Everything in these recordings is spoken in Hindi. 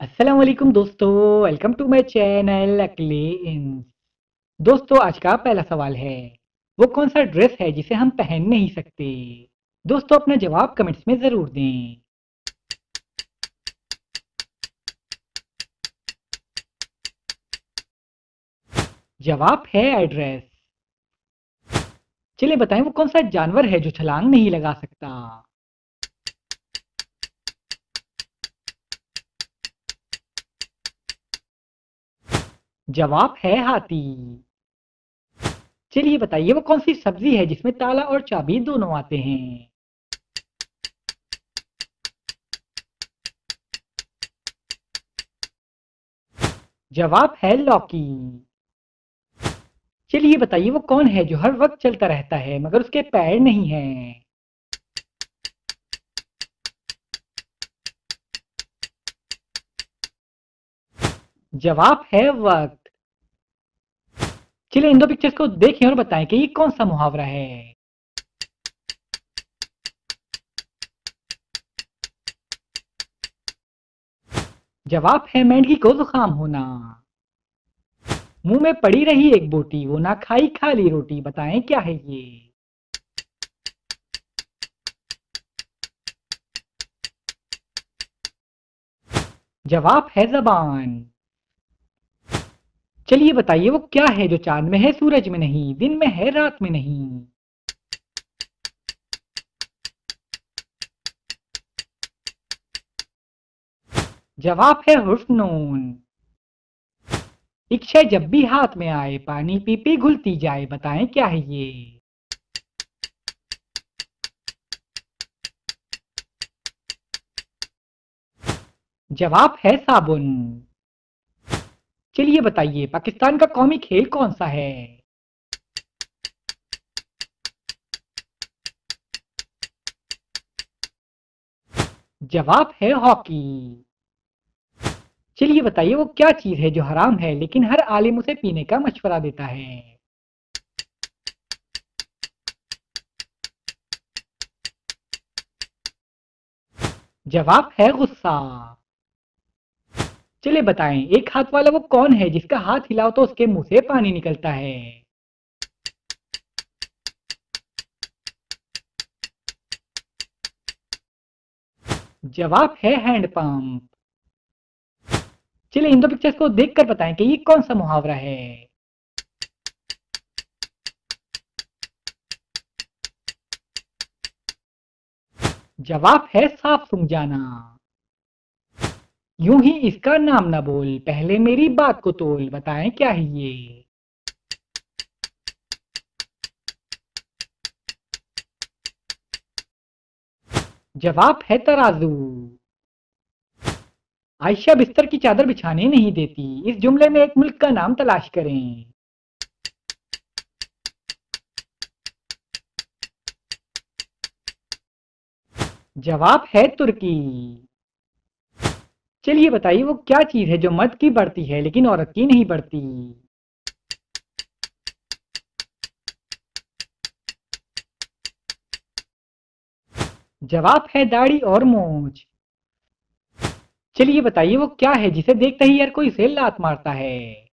अस्सलाम वालेकुम दोस्तों। वेलकम टू माय चैनल अकले इन। दोस्तों, आज का पहला सवाल है, वो कौन सा ड्रेस है जिसे हम पहन नहीं सकते? दोस्तों, अपना जवाब कमेंट्स में जरूर दें। जवाब है एड्रेस। चलिए बताएं, वो कौन सा जानवर है जो छलांग नहीं लगा सकता? जवाब है हाथी। चलिए बताइए, वो कौन सी सब्जी है जिसमें ताला और चाबी दोनों आते हैं? जवाब है लौकी। चलिए बताइए, वो कौन है जो हर वक्त चलता रहता है मगर उसके पैर नहीं हैं? जवाब है वक्त। चलिए इन दो पिक्चर्स को देखें और बताएं कि ये कौन सा मुहावरा है। जवाब है मेंढकी को जुकाम होना। मुंह में पड़ी रही एक बोटी, वो ना खाई खाली रोटी, बताएं क्या है ये? जवाब है जबान। चलिए बताइए, वो क्या है जो चांद में है सूरज में नहीं, दिन में है रात में नहीं? जवाब है हुस्नून। एक शय जब भी हाथ में आए, पानी पी पी घुलती जाए, बताएं क्या है ये? जवाब है साबुन। चलिए बताइए, पाकिस्तान का कौमी खेल कौन सा है? जवाब है हॉकी। चलिए बताइए, वो क्या चीज है जो हराम है लेकिन हर आलिम उसे पीने का मशवरा देता है? जवाब है गुस्सा। चलिए बताएं, एक हाथ वाला वो कौन है जिसका हाथ हिलाओ तो उसके मुंह से पानी निकलता है? जवाब है हैंडपंप। चलिए इन दो पिक्चर्स को देखकर बताएं कि ये कौन सा मुहावरा है। जवाब है साफ सूंघ जाना। यूं ही इसका नाम ना बोल, पहले मेरी बात को तोल, बताएं क्या है ये? जवाब है तराजू। आयशा बिस्तर की चादर बिछाने नहीं देती, इस जुमले में एक मुल्क का नाम तलाश करें। जवाब है तुर्की। चलिए बताइए, वो क्या चीज है जो मर्द की बढ़ती है लेकिन औरत की नहीं बढ़ती? जवाब है दाढ़ी और मूंछ। चलिए बताइए, वो क्या है जिसे देखते ही हर कोई इसे लात मारता है?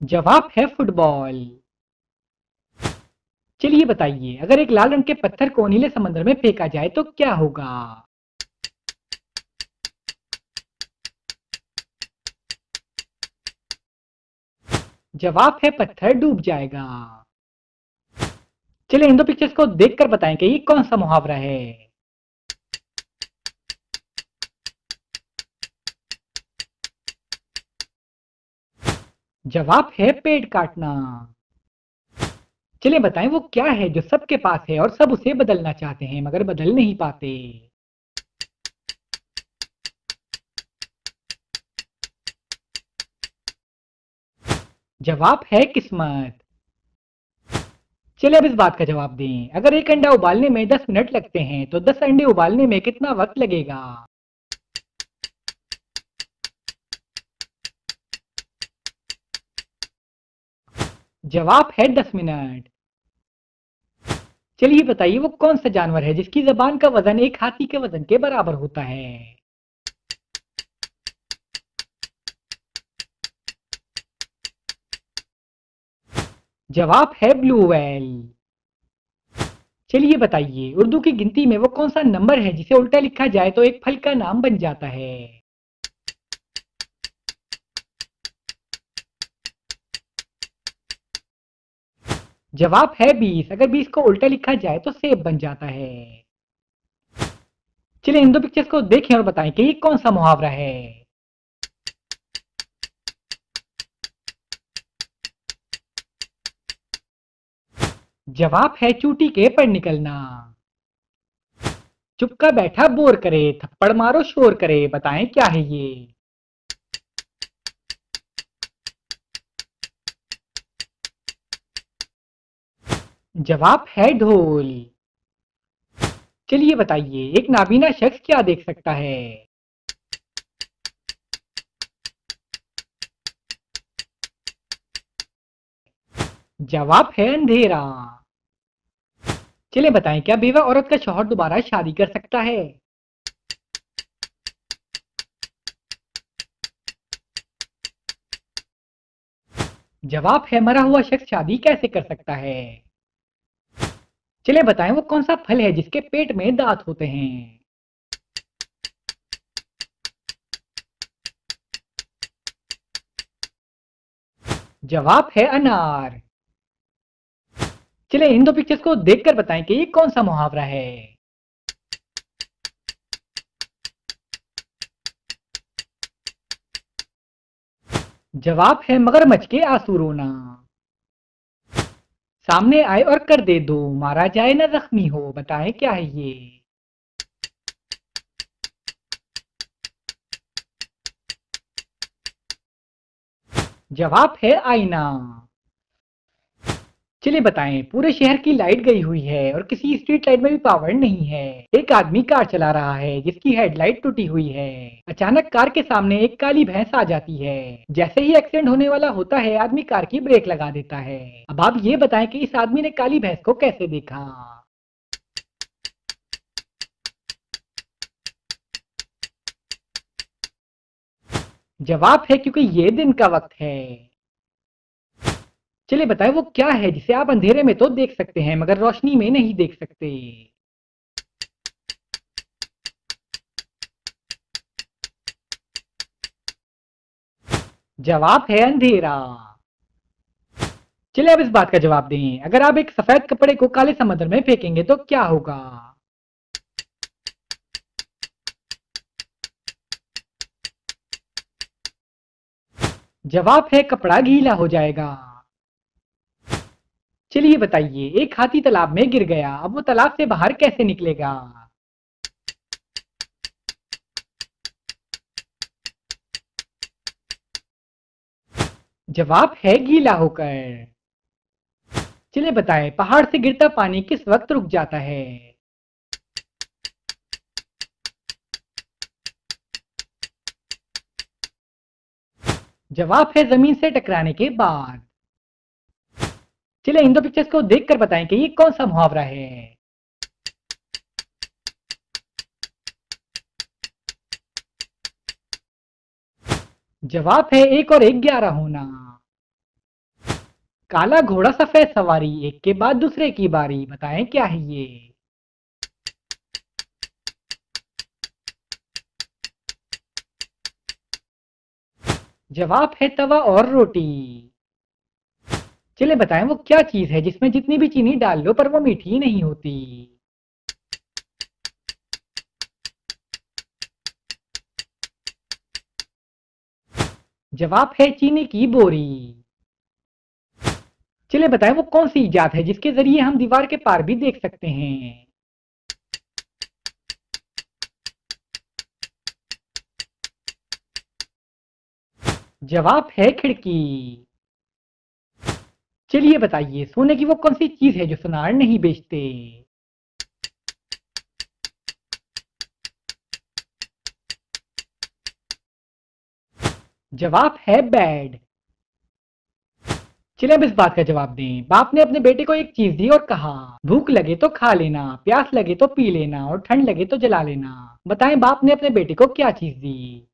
जवाब है फुटबॉल। चलिए बताइए, अगर एक लाल रंग के पत्थर को नीले समंदर में फेंका जाए तो क्या होगा? जवाब है पत्थर डूब जाएगा। चलिए इन दो पिक्चर्स को देखकर बताएं कि ये कौन सा मुहावरा है। जवाब है पेड़ काटना। चलिए बताएं, वो क्या है जो सबके पास है और सब उसे बदलना चाहते हैं मगर बदल नहीं पाते? जवाब है किस्मत। चलिए अब इस बात का जवाब दें, अगर एक अंडा उबालने में 10 मिनट लगते हैं तो 10 अंडे उबालने में कितना वक्त लगेगा? जवाब है 10 मिनट। चलिए बताइए वो कौन सा जानवर है जिसकी जबान का वजन एक हाथी के वजन के बराबर होता है। जवाब है ब्लू व्हेल। चलिए बताइए उर्दू की गिनती में वो कौन सा नंबर है जिसे उल्टा लिखा जाए तो एक फल का नाम बन जाता है। जवाब है 20। अगर 20 को उल्टा लिखा जाए तो सेब बन जाता है। चलिए इन दो पिक्चर्स को देखें और बताएं कि ये कौन सा मुहावरा है। जवाब है चूटी के पर निकलना। चुपका बैठा बोर करे, थप्पड़ मारो शोर करे, बताएं क्या है ये। जवाब है ढोल। चलिए बताइए एक नाबीना शख्स क्या देख सकता है। जवाब है अंधेरा। चलिए बताएं क्या बेवा औरत का शौहर दोबारा शादी कर सकता है। जवाब है मरा हुआ शख्स शादी कैसे कर सकता है। चलिए बताएं वो कौन सा फल है जिसके पेट में दांत होते हैं। जवाब है अनार। चलिए इन दो पिक्चर्स को देखकर बताएं कि ये कौन सा मुहावरा है। जवाब है मगरमच्छ के आंसू रोना। सामने आए और कर दे दो, मारा जाए ना जख्मी हो, बताएं क्या है ये। जवाब है आईना। चलिए बताएं पूरे शहर की लाइट गई हुई है और किसी स्ट्रीट लाइट में भी पावर नहीं है। एक आदमी कार चला रहा है जिसकी हेडलाइट टूटी हुई है। अचानक कार के सामने एक काली भैंस आ जाती है। जैसे ही एक्सीडेंट होने वाला होता है आदमी कार की ब्रेक लगा देता है। अब आप ये बताएं कि इस आदमी ने काली भैंस को कैसे देखा। जवाब है क्योंकि ये दिन का वक्त है। चलिए बताएं वो क्या है जिसे आप अंधेरे में तो देख सकते हैं मगर रोशनी में नहीं देख सकते। जवाब है अंधेरा। चलिए अब इस बात का जवाब दें, अगर आप एक सफेद कपड़े को काले समंदर में फेंकेंगे तो क्या होगा। जवाब है कपड़ा गीला हो जाएगा। चलिए बताइए एक हाथी तालाब में गिर गया, अब वो तालाब से बाहर कैसे निकलेगा। जवाब है गीला होकर। चलिए बताएं पहाड़ से गिरता पानी किस वक्त रुक जाता है। जवाब है जमीन से टकराने के बाद। चलिए इन दो पिक्चर्स को देखकर बताएं कि ये कौन सा मुहावरा है। जवाब है एक और एक 11 होना। काला घोड़ा सफेद सवारी, एक के बाद दूसरे की बारी, बताएं क्या है ये। जवाब है तवा और रोटी। चलिए बताएं वो क्या चीज है जिसमें जितनी भी चीनी डाल लो पर वो मीठी नहीं होती। जवाब है चीनी की बोरी। चलिए बताएं वो कौन सी इजाद है जिसके जरिए हम दीवार के पार भी देख सकते हैं। जवाब है खिड़की। चलिए बताइए सोने की वो कौन सी चीज है जो सुनार नहीं बेचते। जवाब है बेड। चलिए अब इस बात का जवाब दें। बाप ने अपने बेटे को एक चीज दी और कहा, भूख लगे तो खा लेना, प्यास लगे तो पी लेना और ठंड लगे तो जला लेना। बताएं बाप ने अपने बेटे को क्या चीज दी।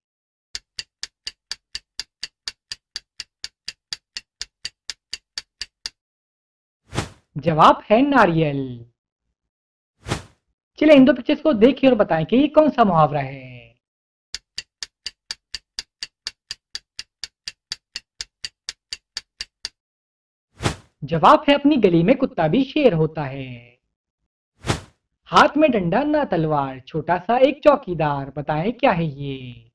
जवाब है नारियल। चलिए इन दो पिक्चर्स को देखिए और बताएं कि ये कौन सा मुहावरा है। जवाब है अपनी गली में कुत्ता भी शेर होता है। हाथ में डंडा ना तलवार, छोटा सा एक चौकीदार। बताएं क्या है ये।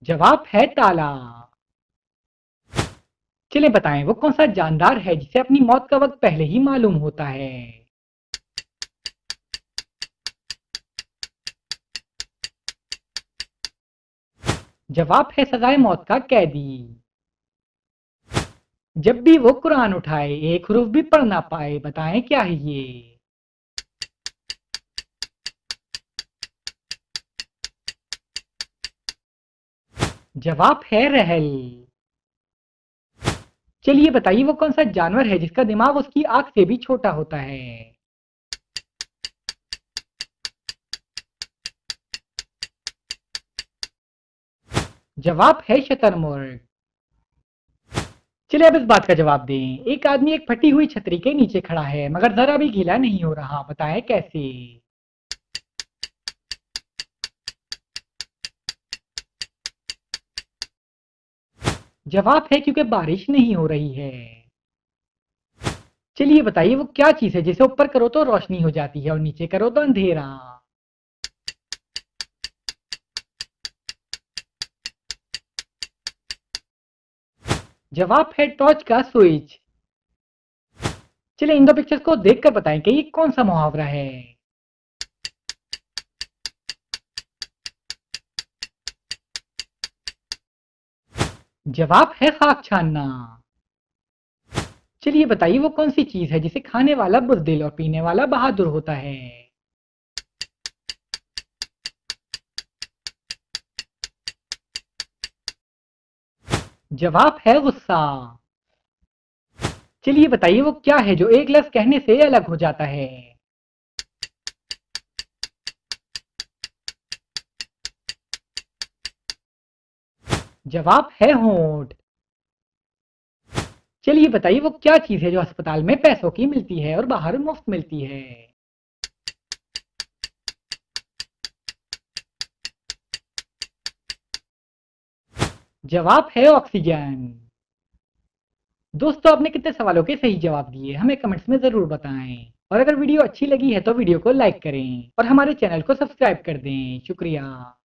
जवाब है ताला। चलिए बताएं वो कौन सा जानदार है जिसे अपनी मौत का वक्त पहले ही मालूम होता है। जवाब है सजाए मौत का कैदी। जब भी वो कुरान उठाए एक हरूफ भी पढ़ ना पाए। बताएं क्या है ये। जवाब है रहल। चलिए बताइए वो कौन सा जानवर है जिसका दिमाग उसकी आंख से भी छोटा होता है। जवाब है शतरमुर्ग। चलिए अब इस बात का जवाब दें। एक आदमी एक फटी हुई छतरी के नीचे खड़ा है मगर जरा भी गीला नहीं हो रहा। बताएं कैसे। जवाब है क्योंकि बारिश नहीं हो रही है। चलिए बताइए वो क्या चीज है जिसे ऊपर करो तो रोशनी हो जाती है और नीचे करो तो अंधेरा। जवाब है टॉर्च का स्विच। चलिए इन दो पिक्चर्स को देखकर बताएं कि ये कौन सा मुहावरा है। जवाब है खाक छानना। चलिए बताइए वो कौन सी चीज है जिसे खाने वाला बुजदिल और पीने वाला बहादुर होता है। जवाब है गुस्सा। चलिए बताइए वो क्या है जो एक लफ्ज कहने से अलग हो जाता है। जवाब है होंठ। चलिए बताइए वो क्या चीज है जो अस्पताल में पैसों की मिलती है और बाहर मुफ्त मिलती है। जवाब है ऑक्सीजन। दोस्तों आपने कितने सवालों के सही जवाब दिए हमें कमेंट्स में जरूर बताएं। और अगर वीडियो अच्छी लगी है तो वीडियो को लाइक करें और हमारे चैनल को सब्सक्राइब कर दें। शुक्रिया।